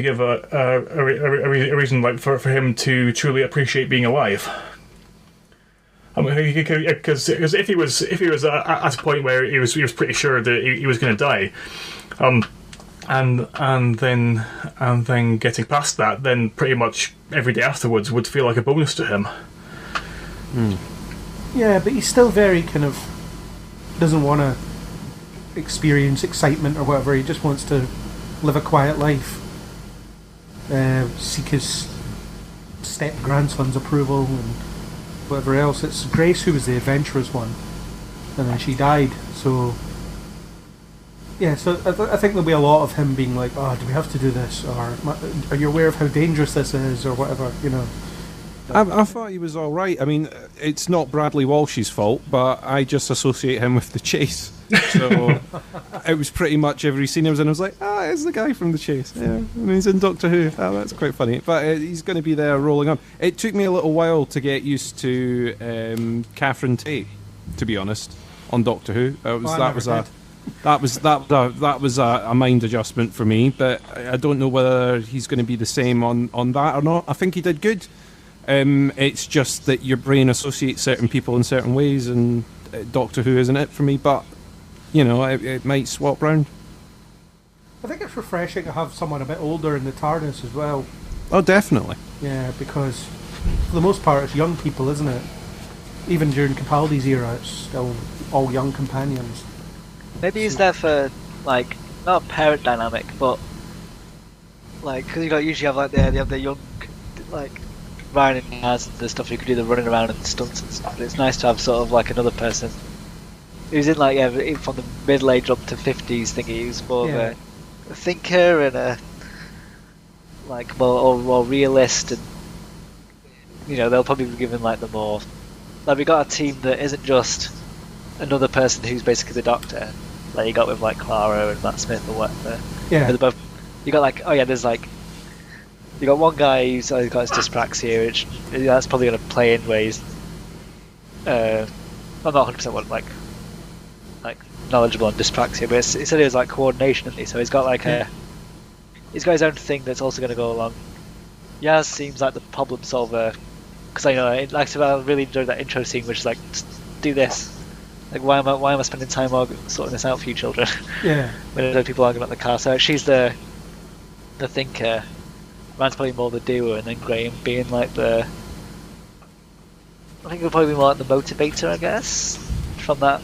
give a reason like for him to truly appreciate being alive. I mean, because if he was at a point where he was pretty sure that he was going to die, and then getting past that, then pretty much every day afterwards would feel like a bonus to him. Yeah, but he's still very kind of doesn't want to experience excitement or whatever. He just wants to live a quiet life, seek his step grandson's approval and whatever else. It's Grace who was the adventurous one, and then she died. So yeah, so I think there'll be a lot of him being like, "Oh, do we have to do this?" Or "Are you aware of how dangerous this is?" Or whatever, you know. I thought he was all right. I mean, it's not Bradley Walsh's fault, but I just associate him with The Chase. So it was pretty much every scene I was in, I was like, it's the guy from The Chase. Yeah, and he's in Doctor Who. Oh, that's quite funny. But he's going to be there rolling on. It took me a little while to get used to Catherine Tate, to be honest, on Doctor Who. That was a mind adjustment for me, but I don't know whether he's going to be the same on that or not. I think he did good. It's just that your brain associates certain people in certain ways, and Doctor Who isn't it for me, but you know, it might swap round. I think it's refreshing to have someone a bit older in the TARDIS as well. Oh, definitely. Yeah, because for the most part it's young people, isn't it? Even during Capaldi's era, it's still all young companions. Maybe he's there for, like, not a parent dynamic, but like, because you usually have like the young, like, Ryan and Naz and the stuff you could do, the running around and stunts and stuff. But it's nice to have sort of like another person who's in like from the middle age up to 50s thingy, who's more of a thinker and a like more realist, and you know, they'll probably be given like the more, like, we got a team that isn't just another person who's basically the Doctor, like you got with like Clara and Matt Smith or whatever. Yeah. They're both, you got like, there's like, you got one guy who's got his dyspraxia, which that's probably going to play in ways. I'm not 100% like knowledgeable on dyspraxia, but he said it was like coordination, isn't he? So he's got like he's got his own thing that's also going to go along. Yaz seems like the problem solver, because I know, like I said, I really enjoyed that intro scene, which is like, just do this. Like, why am I spending time sorting this out for you children? Yeah. When other people arguing about the car. So she's the thinker. Rand's probably more the doer, and then Graham being like I think he'll probably be more like the motivator, I guess. From that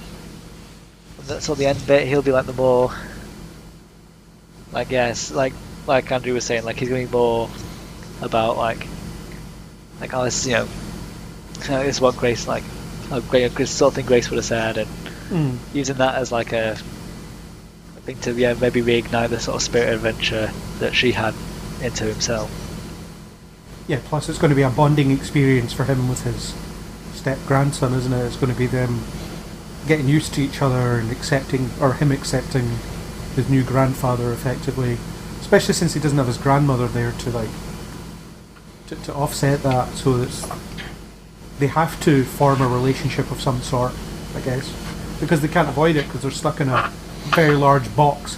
sort of the end bit, he'll be like the more, like, yes, like Andrew was saying, like he's going to be more about like oh, this, you know, this is what Grace like, this sort of thing Grace would have said, and using that as like a thing to maybe reignite the sort of spirit of adventure that she had into himself. Yeah, plus it's going to be a bonding experience for him with his step-grandson, isn't it? It's going to be them getting used to each other and him accepting his new grandfather effectively, especially since he doesn't have his grandmother there to to offset that, so they have to form a relationship of some sort, I guess, because they can't avoid it because they're stuck in a very large box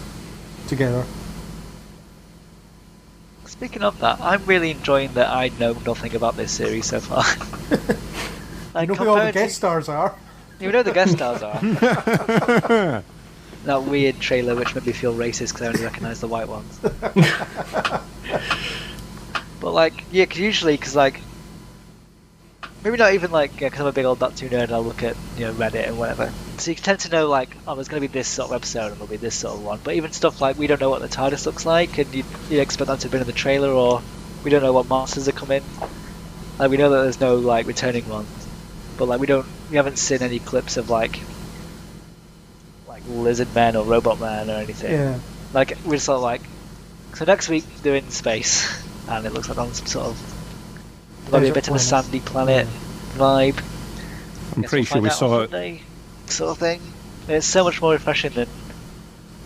together. Speaking of that, I'm really enjoying that I know nothing about this series so far. You know who all the guest stars are? You know who the guest stars are. That weird trailer which made me feel racist because I only recognise the white ones. But like, yeah, cause usually, because like, maybe not even like, because I'm a big old Doctor Who nerd and I'll look at, you know, Reddit and whatever. So you can tend to know like, oh, there's going to be this sort of episode and there'll be this sort of one. But even stuff like, we don't know what the TARDIS looks like and you expect that to have been in the trailer, or we don't know what monsters are coming. Like, we know that there's no like returning ones, but like we haven't seen any clips of like Lizard Man or Robot Man or anything. Yeah. Like, we're sort of like, so next week they're in space and it looks like on some sort of maybe a bit of a sandy planet vibe. I'm pretty sure we saw it. Sort of thing. And it's so much more refreshing than,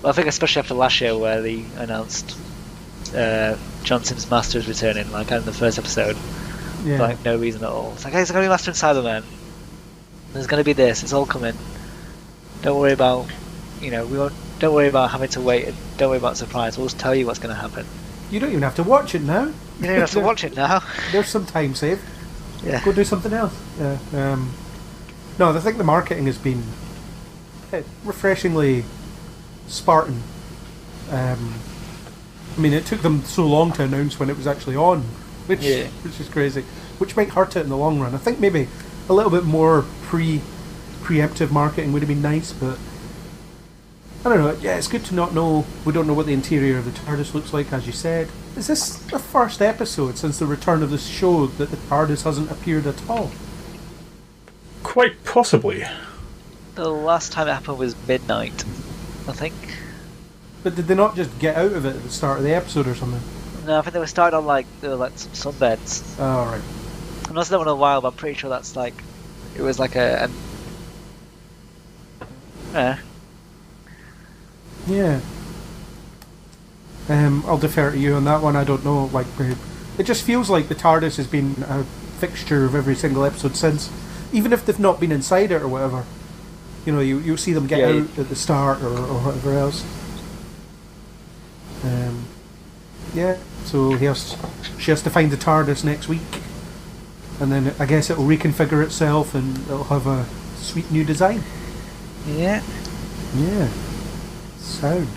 well, I think especially after last year where they announced Johnson's Master is returning, like in the first episode, for like no reason at all. It's like, hey, there's going to be Master and Cyberman. There's going to be this. It's all coming. Don't worry about, you know, don't worry about having to wait. And don't worry about surprise. We'll just tell you what's going to happen. You don't even have to watch it now. You don't even have to watch it now. There's some time saved. Yeah. Go do something else. Yeah. No, I think the marketing has been refreshingly Spartan. I mean, it took them so long to announce when it was actually on, which is crazy. Which might hurt it in the long run. I think maybe a little bit more preemptive marketing would have been nice, but I don't know. Yeah, it's good to not know. We don't know what the interior of the TARDIS looks like, as you said. Is this the first episode since the return of the show that the TARDIS hasn't appeared at all? Quite possibly. The last time it happened was midnight, I think. But did they not just get out of it at the start of the episode or something? No, I think they were starting on like some sunbeds. Oh, right. I've not seen that one in a while, but I'm pretty sure that's like, it was like a Yeah. I'll defer to you on that one. I don't know. Like, it just feels like the TARDIS has been a fixture of every single episode since, even if they've not been inside it or whatever. You know, you'll see them get out at the start or whatever else. So she has to find the TARDIS next week, and then I guess it'll reconfigure itself and it'll have a sweet new design. Yeah. Sound.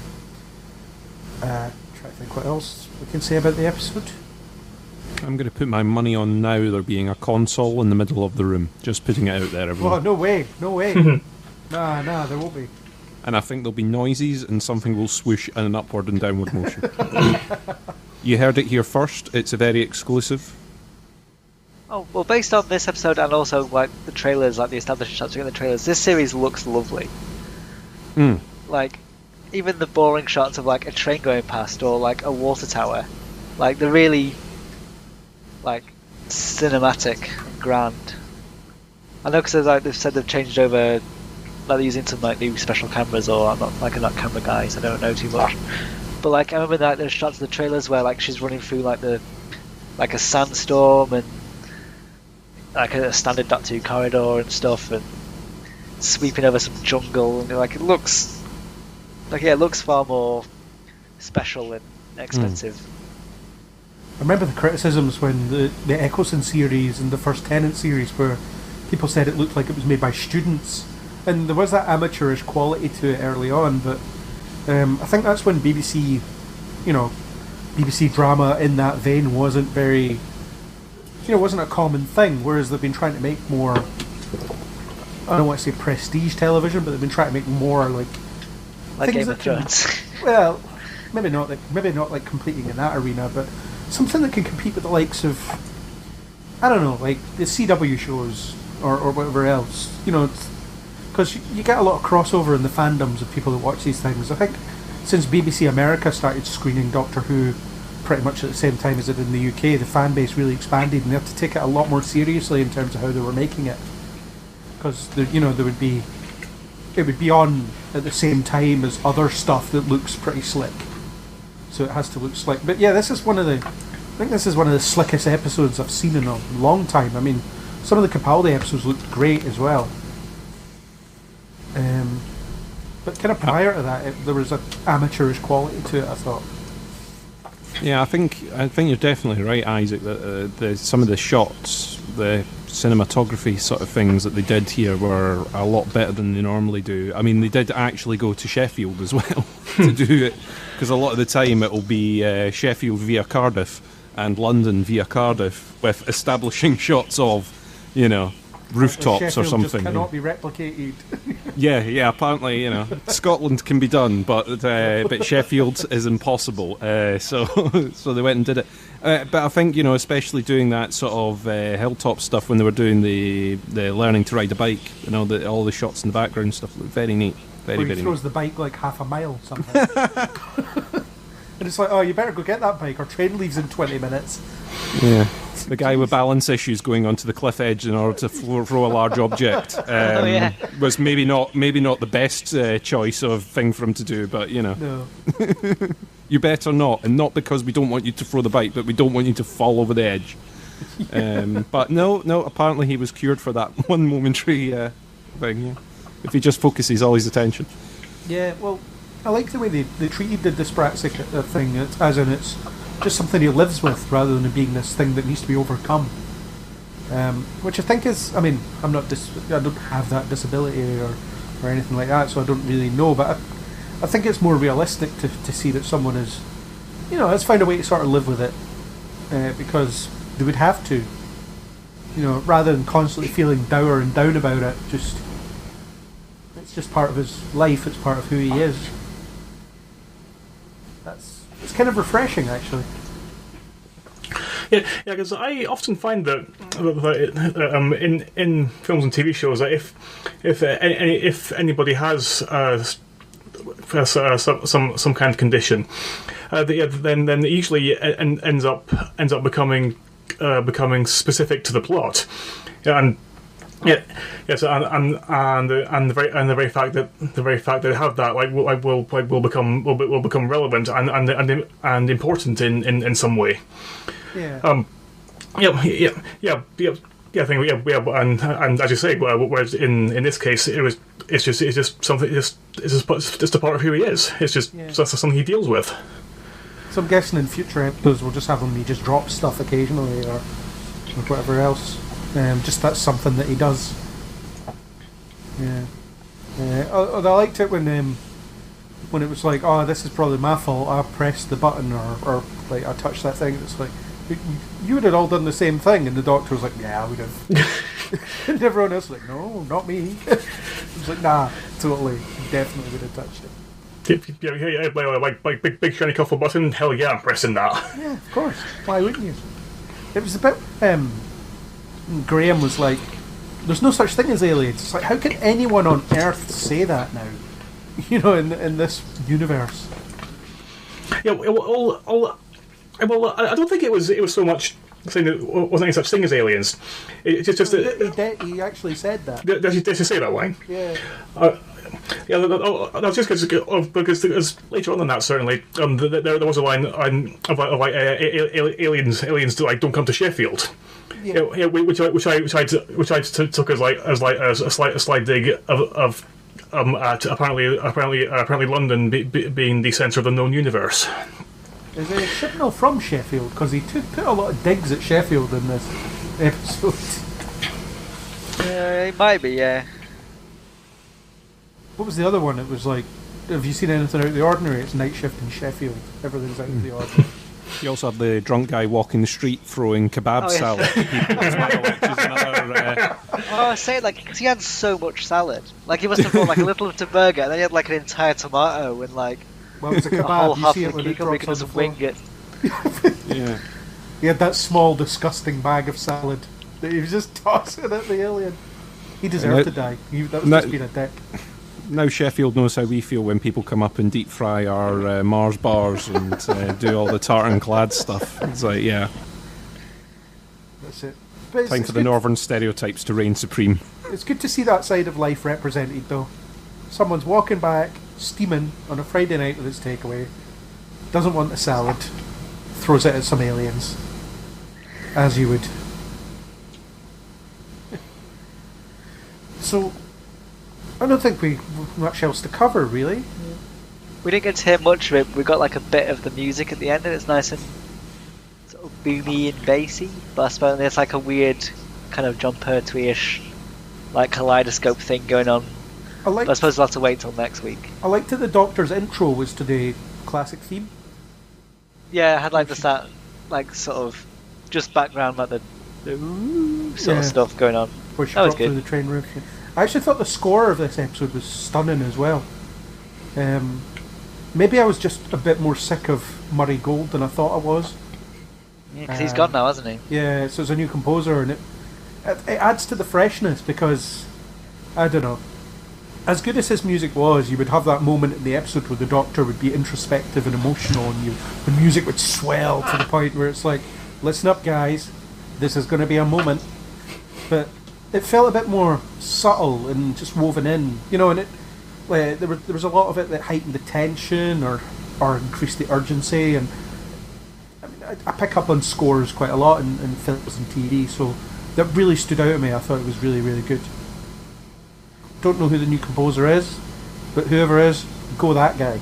Try to think what else we can say about the episode. I'm going to put my money on now there being a console in the middle of the room. Just putting it out there, everyone. Oh, no way. Nah, there won't be. And I think there'll be noises and something will swoosh in an upward and downward motion. You heard it here first. It's a very exclusive. Oh, well, based on this episode and also like the trailers, like the established shots we get in the trailers, this series looks lovely. Like, even the boring shots of like a train going past or like a water tower, like they're really like cinematic and grand. I know because like they've said they've changed over, like they're using some like new special cameras, or I'm not camera guy, so I don't know too much. But like I remember that there's shots of the trailers where like she's running through like a sandstorm and like a standard Doctor Who corridor and stuff, and sweeping over some jungle, and like it looks far more special and expensive. I remember the criticisms when the Eccleston series and the first Tennant series, where people said it looked like it was made by students, and there was that amateurish quality to it early on. But I think that's when BBC drama in that vein wasn't very, wasn't a common thing. Whereas they've been trying to make more, I don't want to say prestige television, but they've been trying to make more like Game of Thrones. Well, maybe not like competing in that arena, but something that can compete with the likes of, I don't know, like the CW shows or whatever else. Because you get a lot of crossover in the fandoms of people that watch these things. I think since BBC America started screening Doctor Who pretty much at the same time as it did in the UK, the fan base really expanded, and they have to take it a lot more seriously in terms of how they were making it. Because it would be on at the same time as other stuff that looks pretty slick, so it has to look slick. But yeah, this is one of the slickest episodes I've seen in a long time. I mean, some of the Capaldi episodes looked great as well. But kind of prior to that, there was an amateurish quality to it, I thought. Yeah, I think you're definitely right, Isaac. That some of the shots, the cinematography sort of things that they did here were a lot better than they normally do. I mean, they did actually go to Sheffield as well to do it, because a lot of the time it'll be Sheffield via Cardiff and London via Cardiff, with establishing shots of, rooftops Sheffield or something. Just cannot be replicated. Yeah. Apparently, Scotland can be done, but Sheffield is impossible. So they went and did it. But I think especially doing that sort of hilltop stuff when they were doing the learning to ride a bike, all the shots in the background stuff look very neat. Very, Where he very throws the bike like half a mile somehow. And it's like, oh, you better go get that bike. Our train leaves in 20 minutes. Yeah. The guy with balance issues going onto the cliff edge in order to throw a large object was maybe not the best choice of thing for him to do, but No. you better not, and not because we don't want you to throw the bike, but we don't want you to fall over the edge. But no, apparently he was cured for that one momentary thing. Yeah. If he just focuses all his attention. Yeah, well, I like the way they treated the dyspraxic thing, as in it's just something he lives with rather than it being this thing that needs to be overcome. Which I think is, I mean, I don't have that disability or anything like that, so I don't really know, but I think it's more realistic to see that someone is, has found a way to sort of live with it, because they would have to, rather than constantly feeling dour and down about it. It's just part of his life, it's part of who he is. It's kind of refreshing, actually. Yeah, because I often find that in films and TV shows that if anybody has some kind of condition, then it usually ends up becoming specific to the plot, and. Yes, and the very fact that they have that will become relevant and important in some way. Yeah. I think and as you say, whereas in this case it's just something, it's just a part of who he is. It's just something he deals with. So I'm guessing in future episodes we'll just have him. He just drops stuff occasionally or whatever else. Just that's something that he does. Yeah. Although I liked it when it was like, oh, this is probably my fault. I pressed the button or like I touched that thing. It's like you would have all done the same thing, and the doctor was like, yeah, I would have. And everyone else was like, no, not me. It was like, nah, totally, definitely would have touched it. Yeah, like big shiny cuffle button. Hell yeah, I'm pressing that. Yeah, of course. Why wouldn't you? It was a bit. Graham was like, there's no such thing as aliens. It's like, how can anyone on Earth say that now? In this universe. Yeah, well, I don't think it was so much saying that there wasn't any such thing as aliens. It's just that he actually said that. Did he say that line? Yeah. That's just because later on in that, certainly, there was a line about aliens don't come to Sheffield. Yeah. Which I took as a slight dig of apparently London being the centre of the known universe. Is it Chibnall from Sheffield? Because he put a lot of digs at Sheffield in this episode. It might be, yeah. What was the other one? It was like, have you seen anything out of the ordinary? It's night shift in Sheffield. Everything's out of the ordinary. You also have the drunk guy walking the street throwing kebab salad to people as well, which is another... I say because he had so much salad. Like, he must have bought like a little bit of burger, and then he had like an entire tomato and like well, it's a kebab. a whole You half see of it when the it cucumber, he drops can on the just floor. wing it. Yeah. He had that small, disgusting bag of salad that he was just tossing at the alien. He deserved to die. That was just being a dick. Now Sheffield knows how we feel when people come up and deep fry our Mars bars and do all the tartan clad stuff. It's like, yeah. That's it. But Time for the northern stereotypes to reign supreme. It's good to see that side of life represented, though. Someone's walking back, steaming on a Friday night with his takeaway, doesn't want the salad, throws it at some aliens. As you would. So, I don't think we've much else to cover, really. We didn't get to hear much of it. We got like a bit of the music at the end, and it's nice and sort of boomy and bassy. But I suppose there's like a weird kind of John Pertwee-ish, like kaleidoscope thing going on. But I suppose we'll have to wait till next week. I liked that the Doctor's intro was to the classic theme. Yeah, I had like the start, like sort of just background, like the sort of stuff going on. Where she That was dropped through good. the train roof. I actually thought the score of this episode was stunning as well. Maybe I was just a bit more sick of Murray Gold than I thought I was. Yeah, because he's gone now, hasn't he? Yeah, so it's a new composer, and it adds to the freshness because, I don't know, as good as his music was, you would have that moment in the episode where the Doctor would be introspective and emotional, and the music would swell to the point where it's like, listen up guys, this is going to be a moment. But it felt a bit more subtle and just woven in, you know, and there was a lot of it that heightened the tension or increased the urgency, and I mean, I pick up on scores quite a lot in films and TV, so that really stood out to me. I thought it was really, really good. Don't know who the new composer is, but whoever is, go that guy.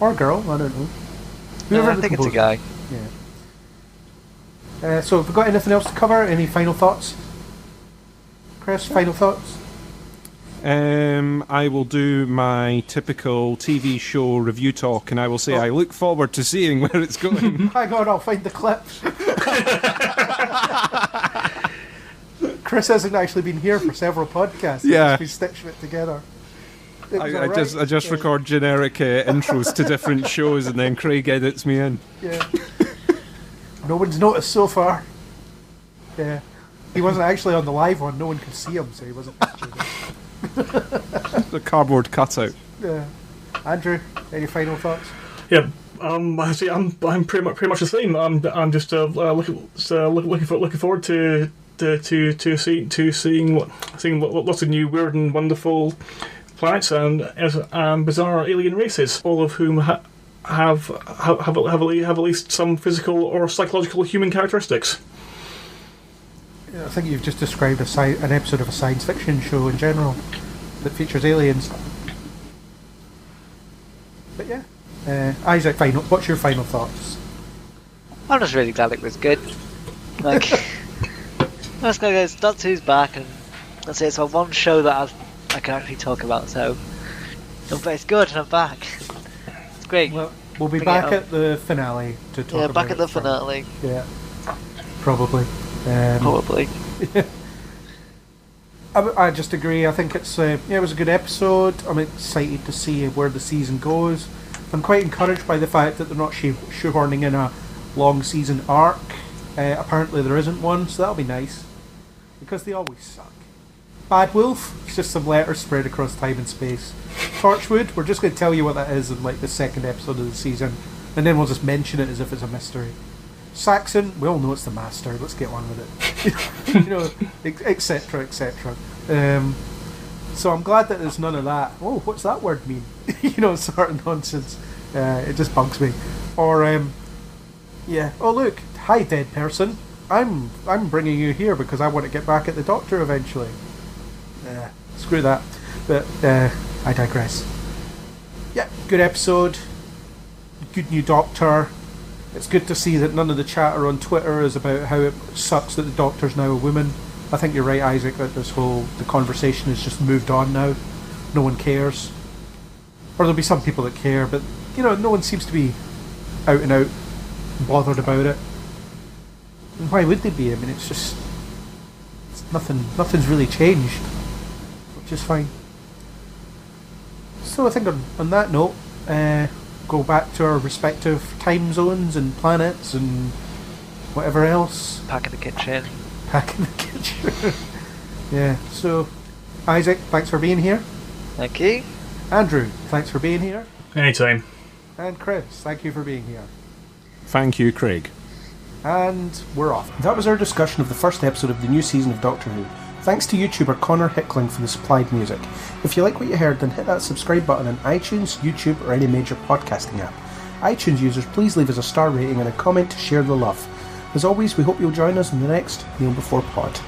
Or girl, I don't know. Whoever I the think it's a composer. guy. Yeah. So have we got anything else to cover? Any final thoughts? Chris, final thoughts? I will do my typical TV show review talk, and I will say I look forward to seeing where it's going. Hang on, I'll find the clips. Chris hasn't actually been here for several podcasts. Yeah. He's been stitching it together. It was I alright. just record generic intros to different shows, and then Craig edits me in. Yeah. No one's noticed so far. Yeah. He wasn't actually on the live one. No one could see him, so he wasn't featured. The cardboard cutout. Yeah. Andrew, any final thoughts? Yeah, actually, I'm pretty much the same. I'm just looking forward to seeing lots of new weird and wonderful planets and bizarre alien races, all of whom have at least some physical or psychological human characteristics. I think you've just described an episode of a science fiction show in general that features aliens. But yeah, Isaac, what's your final thoughts? I'm just really glad it was good. Like, let's go, guys. Doctor Who's back, and that's it. It's my one show that I can actually talk about. So, but it's good, and I'm back. It's great. Well, we'll be Bring back it at the finale to talk about back at the it. finale. Yeah, probably. Probably. I just agree. I think it's it was a good episode. I'm excited to see where the season goes. I'm quite encouraged by the fact that they're not shoehorning in a long season arc. Apparently there isn't one, so that'll be nice. Because they always suck. Bad Wolf, it's just some letters spread across time and space. Torchwood, we're just going to tell you what that is in like the second episode of the season, and then we'll just mention it as if it's a mystery. Saxon, we all know it's the Master. Let's get on with it. You know, etc., etc. So I'm glad that there's none of that. Oh, what's that word mean? You know, sort of nonsense. It just bugs me. Or yeah. Oh look, hi dead person. I'm bringing you here because I want to get back at the Doctor eventually. Screw that. But I digress. Yeah, good episode. Good new Doctor. It's good to see that none of the chatter on Twitter is about how it sucks that the Doctor's now a woman. I think you're right, Isaac, that the conversation has just moved on now. No one cares. Or there'll be some people that care, but, you know, no one seems to be out and out bothered about it. And why would they be? I mean, it's nothing's really changed, which is fine. So I think on that note, go back to our respective time zones and planets and whatever else. Back in the kitchen. Back in the kitchen. Yeah, so Isaac, thanks for being here. Thank you. Andrew, thanks for being here. Anytime. And Chris, thank you for being here. Thank you, Craig. And we're off. That was our discussion of the first episode of the new season of Doctor Who. Thanks to YouTuber Connor Hickling for the supplied music. If you like what you heard, then hit that subscribe button on iTunes, YouTube, or any major podcasting app. iTunes users, please leave us a star rating and a comment to share the love. As always, we hope you'll join us in the next Kneel Before Pod.